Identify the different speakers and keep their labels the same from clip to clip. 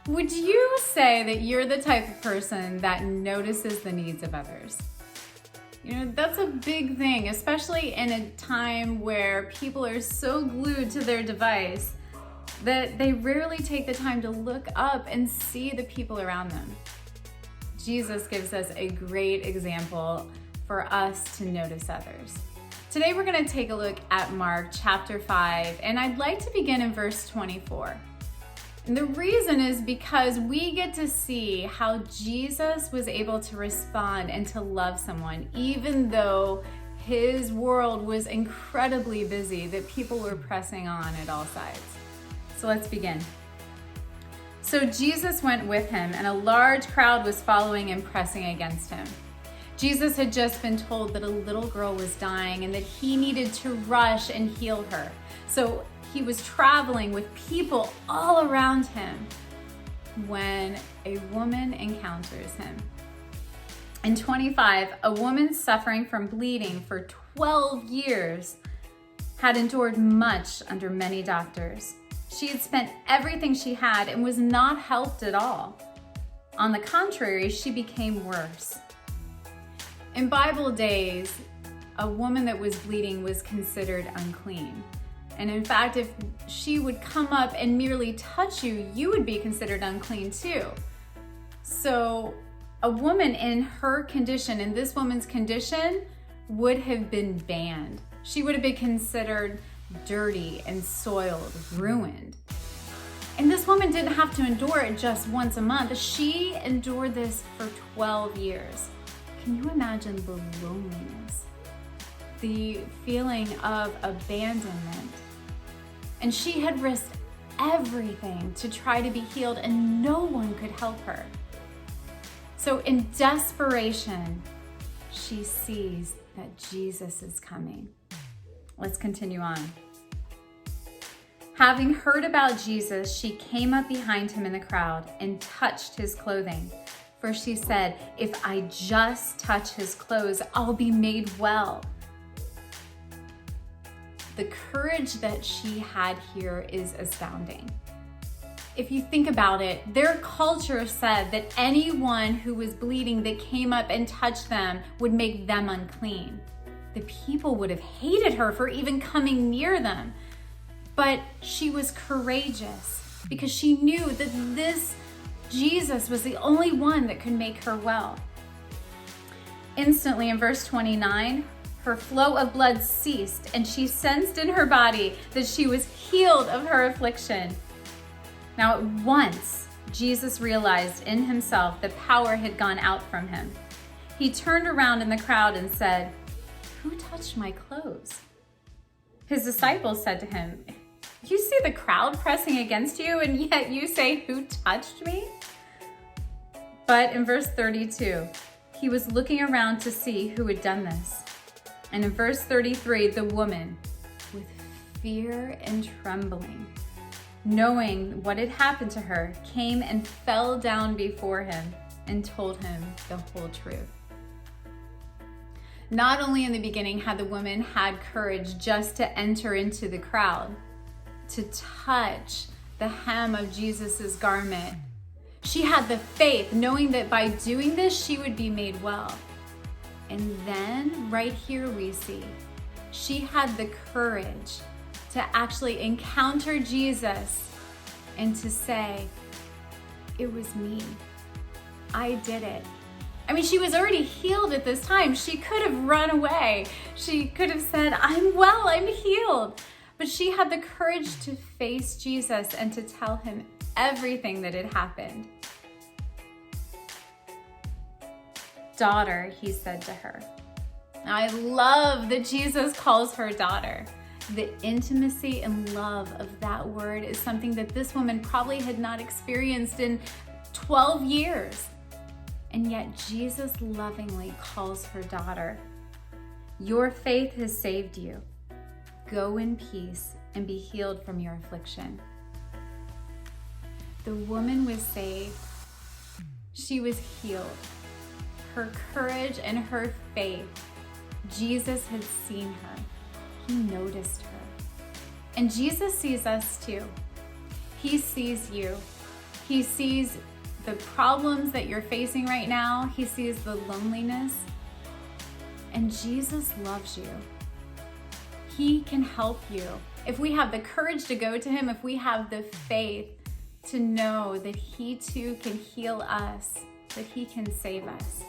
Speaker 1: Would you say that you're the type of person that notices the needs of others? That's a big thing, especially in a time where people are so glued to their device that they rarely take the time to look up and see the people around them. Jesus gives us a great example for us to notice others. Today we're going to take a look at Mark chapter 5, and I'd like to begin in verse 24. And the reason is because we get to see how Jesus was able to respond and to love someone, even though his world was incredibly busy, that people were pressing on at all sides. So let's begin. So Jesus went with him, and a large crowd was following and pressing against him. Jesus had just been told that a little girl was dying and that he needed to rush and heal her. So he was traveling with people all around him when a woman encounters him. In 25, a woman suffering from bleeding for 12 years had endured much under many doctors. She had spent everything she had and was not helped at all. On the contrary, she became worse. In Bible days, a woman that was bleeding was considered unclean. And in fact, if she would come up and merely touch you, you would be considered unclean too. So a woman in her condition, in this woman's condition, would have been banned. She would have been considered dirty and soiled, ruined. And this woman didn't have to endure it just once a month. She endured this for 12 years. Can you imagine the loneliness, the feeling of abandonment? And she had risked everything to try to be healed, and no one could help her. So in desperation, she sees that Jesus is coming. Let's continue on. Having heard about Jesus, she came up behind him in the crowd and touched his clothing. For she said, "If I just touch his clothes, I'll be made well." The courage that she had here is astounding. If you think about it, their culture said that anyone who was bleeding that came up and touched them would make them unclean. The people would have hated her for even coming near them. But she was courageous because she knew that this Jesus was the only one that could make her well. Instantly, in verse 29, her flow of blood ceased, and she sensed in her body that she was healed of her affliction. Now at once, Jesus realized in himself that power had gone out from him. He turned around in the crowd and said, "Who touched my clothes?" His disciples said to him, "You see the crowd pressing against you, and yet you say, 'Who touched me?'" But in verse 32, he was looking around to see who had done this. And in verse 33, the woman, with fear and trembling, knowing what had happened to her, came and fell down before him and told him the whole truth. Not only in the beginning had the woman had courage just to enter into the crowd, to touch the hem of Jesus's garment, she had the faith, knowing that by doing this, she would be made well. And then right here we see, she had the courage to actually encounter Jesus and to say, "It was me. I did it." I mean, she was already healed at this time. She could have run away. She could have said, "I'm well, I'm healed." But she had the courage to face Jesus and to tell him everything that had happened. "Daughter," he said to her. Now, I love that Jesus calls her daughter. The intimacy and love of that word is something that this woman probably had not experienced in 12 years. And yet Jesus lovingly calls her daughter. "Your faith has saved you. Go in peace and be healed from your affliction." The woman was saved. She was healed. Her courage and her faith. Jesus had seen her. He noticed her. And Jesus sees us too. He sees you. He sees the problems that you're facing right now. He sees the loneliness. And Jesus loves you. He can help you. If we have the courage to go to him, if we have the faith to know that he too can heal us, that he can save us.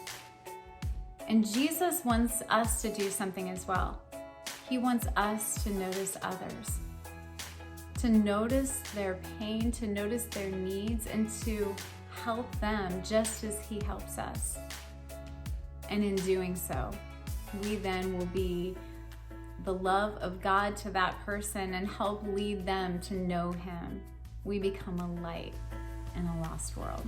Speaker 1: And Jesus wants us to do something as well. He wants us to notice others, to notice their pain, to notice their needs, and to help them just as he helps us. And in doing so, we then will be the love of God to that person and help lead them to know him. We become a light in a lost world.